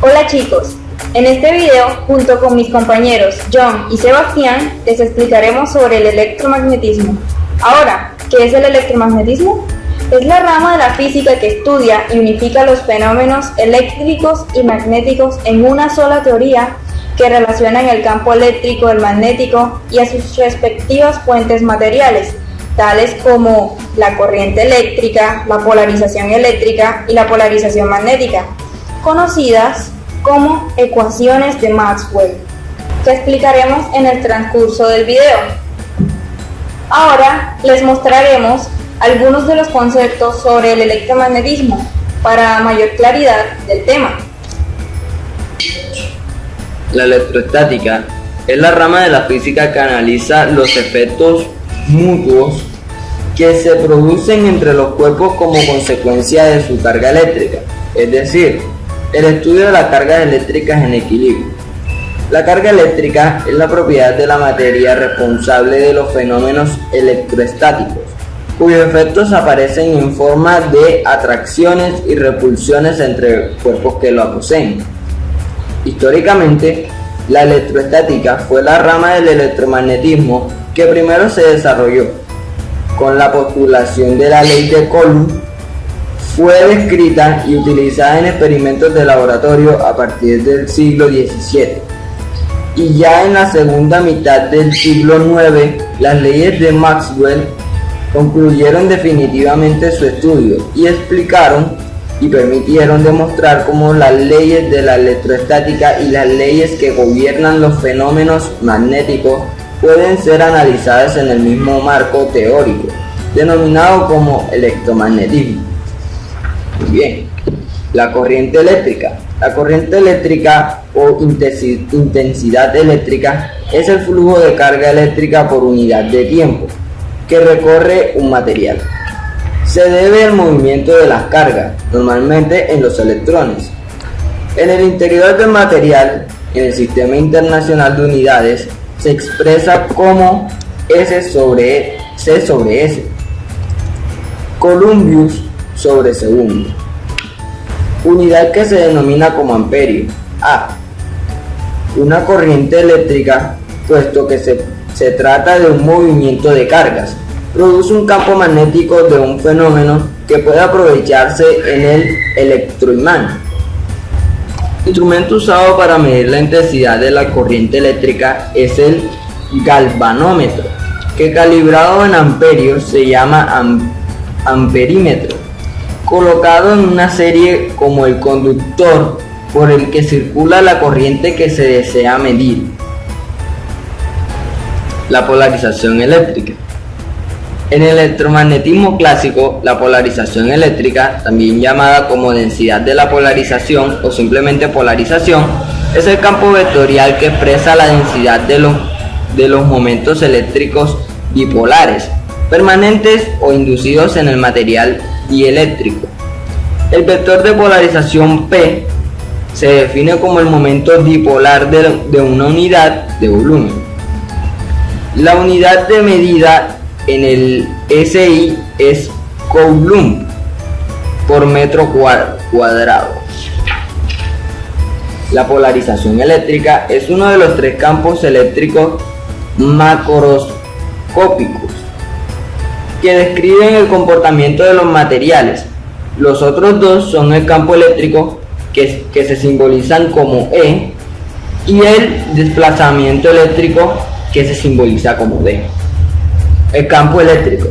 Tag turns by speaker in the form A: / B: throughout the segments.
A: Hola chicos, en este video, junto con mis compañeros John y Sebastián, les explicaremos sobre el electromagnetismo. Ahora, ¿qué es el electromagnetismo? Es la rama de la física que estudia y unifica los fenómenos eléctricos y magnéticos en una sola teoría que relacionan el campo eléctrico, el magnético y a sus respectivas fuentes materiales, tales como la corriente eléctrica, la polarización eléctrica y la polarización magnética, conocidas como ecuaciones de Maxwell, que explicaremos en el transcurso del video. Ahora les mostraremos algunos de los conceptos sobre el electromagnetismo para mayor claridad del tema.
B: La electroestática es la rama de la física que analiza los efectos mutuos que se producen entre los cuerpos como consecuencia de su carga eléctrica, es decir, el estudio de las cargas eléctricas en equilibrio. La carga eléctrica es la propiedad de la materia responsable de los fenómenos electroestáticos, cuyos efectos aparecen en forma de atracciones y repulsiones entre cuerpos que lo poseen. Históricamente, la electroestática fue la rama del electromagnetismo que primero se desarrolló. Con la postulación de la ley de Coulomb, fue descrita y utilizada en experimentos de laboratorio a partir del siglo XVII. Y ya en la segunda mitad del siglo IX, las leyes de Maxwell concluyeron definitivamente su estudio y explicaron y permitieron demostrar cómo las leyes de la electroestática y las leyes que gobiernan los fenómenos magnéticos pueden ser analizadas en el mismo marco teórico, denominado como electromagnetismo. Muy bien, la corriente eléctrica. La corriente eléctrica o intensidad eléctrica es el flujo de carga eléctrica por unidad de tiempo que recorre un material. Se debe al movimiento de las cargas, normalmente en los electrones. En el interior del material, en el Sistema Internacional de Unidades, se expresa como S sobre C sobre S, Columbius sobre segundo. Unidad que se denomina como amperio. A. Una corriente eléctrica, puesto que se trata de un movimiento de cargas, produce un campo magnético de un fenómeno que puede aprovecharse en el electroimán. El instrumento usado para medir la intensidad de la corriente eléctrica es el galvanómetro, que calibrado en amperios se llama amperímetro, colocado en una serie como el conductor por el que circula la corriente que se desea medir. La polarización eléctrica. En el electromagnetismo clásico, la polarización eléctrica, también llamada como densidad de la polarización o simplemente polarización, es el campo vectorial que expresa la densidad de los momentos eléctricos bipolares, permanentes o inducidos en el material dieléctrico. El vector de polarización P se define como el momento dipolar de una unidad de volumen. La unidad de medida en el SI es Coulomb por metro cuadrado. La polarización eléctrica es uno de los tres campos eléctricos macroscópicos que describen el comportamiento de los materiales. Los otros dos son el campo eléctrico, que se simbolizan como E, y el desplazamiento eléctrico, que se simboliza como D. El campo eléctrico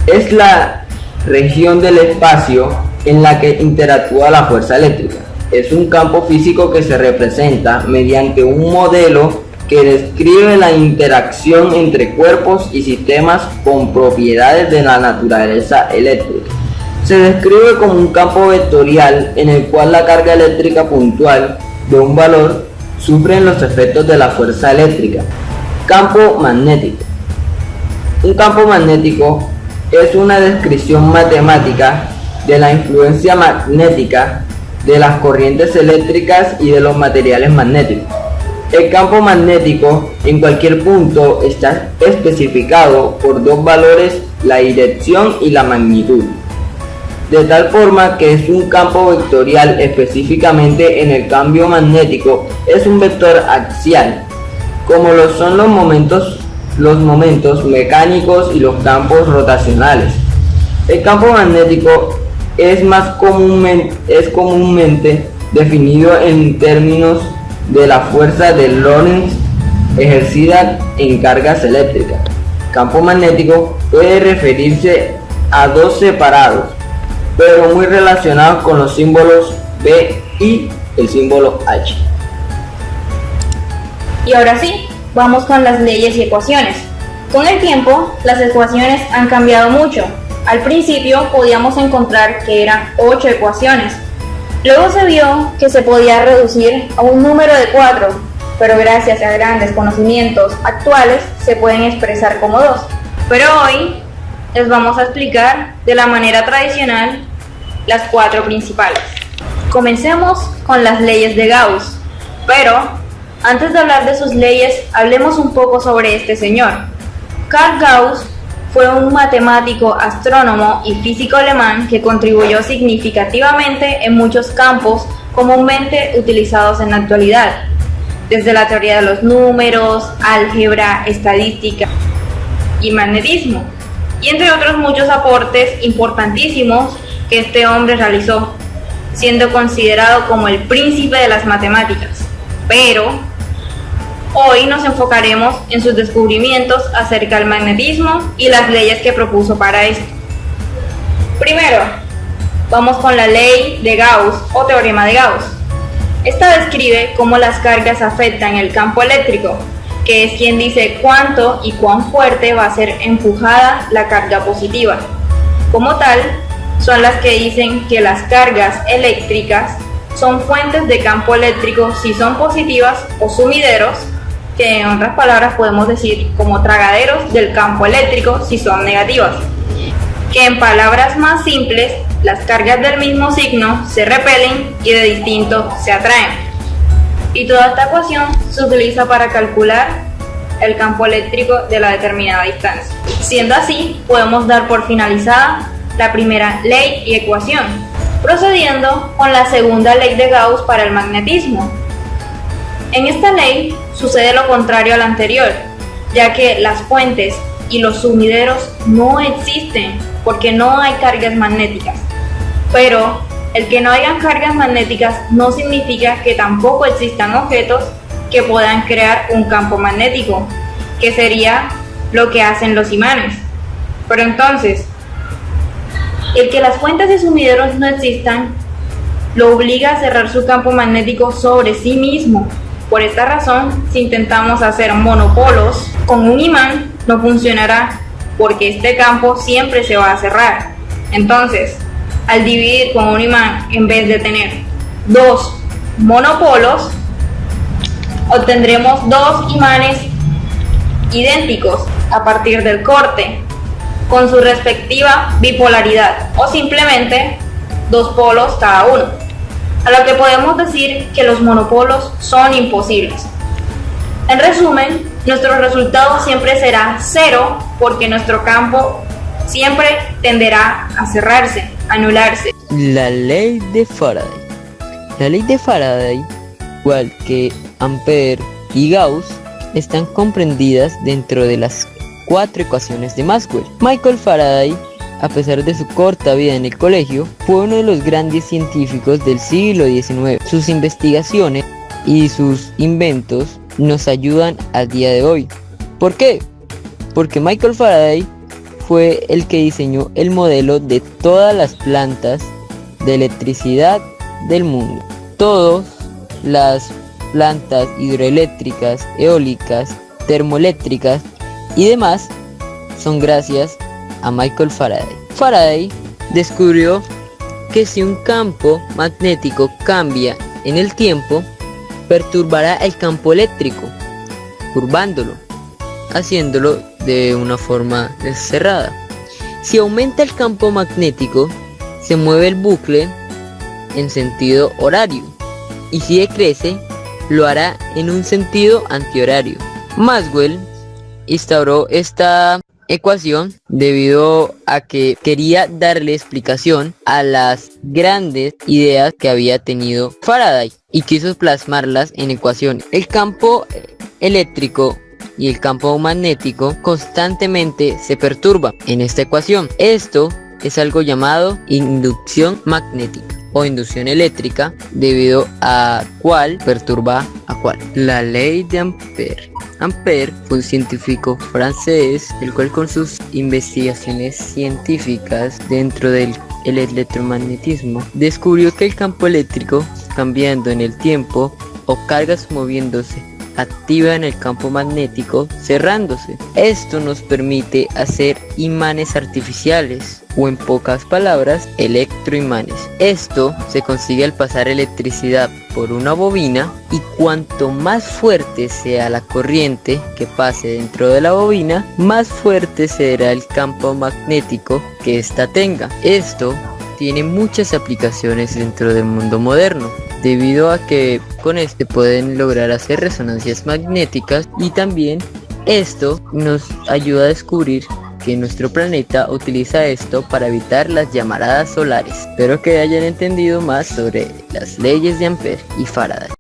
B: es la región del espacio en la que interactúa la fuerza eléctrica. Es un campo físico que se representa mediante un modelo que describe la interacción entre cuerpos y sistemas con propiedades de la naturaleza eléctrica. Se describe como un campo vectorial en el cual la carga eléctrica puntual de un valor sufre los efectos de la fuerza eléctrica. Campo magnético. Un campo magnético es una descripción matemática de la influencia magnética de las corrientes eléctricas y de los materiales magnéticos. El campo magnético en cualquier punto está especificado por dos valores, la dirección y la magnitud. de tal forma que es un campo vectorial. Específicamente en el cambio magnético es un vector axial, como lo son los momentos mecánicos y los campos rotacionales. El campo magnético es comúnmente definido en términos de la fuerza de Lorentz ejercida en cargas eléctricas. Campo magnético puede referirse a dos separados, pero muy relacionados con los símbolos B y el símbolo H.
A: Y ahora sí, vamos con las leyes y ecuaciones. Con el tiempo, las ecuaciones han cambiado mucho. Al principio podíamos encontrar que eran 8 ecuaciones. Luego se vio que se podía reducir a un número de 4, pero gracias a grandes conocimientos actuales se pueden expresar como 2. Pero hoy les vamos a explicar de la manera tradicional las 4 principales. Comencemos con las leyes de Gauss, pero antes de hablar de sus leyes, hablemos un poco sobre este señor. Carl Gauss fue un matemático, astrónomo y físico alemán que contribuyó significativamente en muchos campos comúnmente utilizados en la actualidad, desde la teoría de los números, álgebra, estadística y magnetismo, y entre otros muchos aportes importantísimos que este hombre realizó, siendo considerado como el príncipe de las matemáticas. Pero hoy nos enfocaremos en sus descubrimientos acerca del magnetismo y las leyes que propuso para esto. Primero, vamos con la ley de Gauss o teorema de Gauss. Esta describe cómo las cargas afectan el campo eléctrico, que es quien dice cuánto y cuán fuerte va a ser empujada la carga positiva. Como tal, son las que dicen que las cargas eléctricas son fuentes de campo eléctrico si son positivas, o sumideros, que en otras palabras podemos decir como tragaderos del campo eléctrico si son negativas. Que en palabras más simples, las cargas del mismo signo se repelen y de distinto se atraen. Y toda esta ecuación se utiliza para calcular el campo eléctrico de la determinada distancia. Siendo así, podemos dar por finalizada la primera ley y ecuación, procediendo con la segunda ley de Gauss para el magnetismo. En esta ley sucede lo contrario a la anterior, ya que las fuentes y los sumideros no existen porque no hay cargas magnéticas. Pero el que no hayan cargas magnéticas no significa que tampoco existan objetos que puedan crear un campo magnético, que sería lo que hacen los imanes. Pero entonces, el que las fuentes y sumideros no existan lo obliga a cerrar su campo magnético sobre sí mismo. Por esta razón, si intentamos hacer monopolos con un imán, no funcionará porque este campo siempre se va a cerrar. Entonces, al dividir con un imán, en vez de tener 2 monopolos, obtendremos 2 imanes idénticos a partir del corte, con su respectiva bipolaridad, o simplemente 2 polos cada uno. A lo que podemos decir que los monopolos son imposibles. En resumen, nuestro resultado siempre será 0 porque nuestro campo siempre tenderá a cerrarse, a anularse.
C: La ley de Faraday. La ley de Faraday, igual que Ampère y Gauss, están comprendidas dentro de las 4 ecuaciones de Maxwell. Michael Faraday, a pesar de su corta vida en el colegio, fue uno de los grandes científicos del siglo XIX. Sus investigaciones y sus inventos nos ayudan al día de hoy. ¿Por qué? Porque Michael Faraday fue el que diseñó el modelo de todas las plantas de electricidad del mundo. Todas las plantas hidroeléctricas, eólicas, termoeléctricas y demás son gracias a Michael Faraday. Faraday descubrió que si un campo magnético cambia en el tiempo, perturbará el campo eléctrico, curvándolo, haciéndolo de una forma cerrada. Si aumenta el campo magnético, se mueve el bucle en sentido horario, y si decrece, lo hará en un sentido antihorario. Maxwell instauró esta ecuación debido a que quería darle explicación a las grandes ideas que había tenido Faraday y quiso plasmarlas en ecuaciones. El campo eléctrico y el campo magnético constantemente se perturban en esta ecuación. Esto es algo llamado inducción magnética o inducción eléctrica, debido a cuál perturba a cuál. La ley de Ampère. Ampère fue un científico francés, el cual con sus investigaciones científicas dentro del electromagnetismo descubrió que el campo eléctrico, cambiando en el tiempo o cargas moviéndose, activa en el campo magnético cerrándose. Esto nos permite hacer imanes artificiales, o en pocas palabras, electroimanes. Esto se consigue al pasar electricidad por una bobina, y cuanto más fuerte sea la corriente que pase dentro de la bobina, más fuerte será el campo magnético que ésta tenga. Esto tiene muchas aplicaciones dentro del mundo moderno, debido a que con este pueden lograr hacer resonancias magnéticas, y también esto nos ayuda a descubrir que nuestro planeta utiliza esto para evitar las llamaradas solares. Espero que hayan entendido más sobre las leyes de Ampère y Faraday.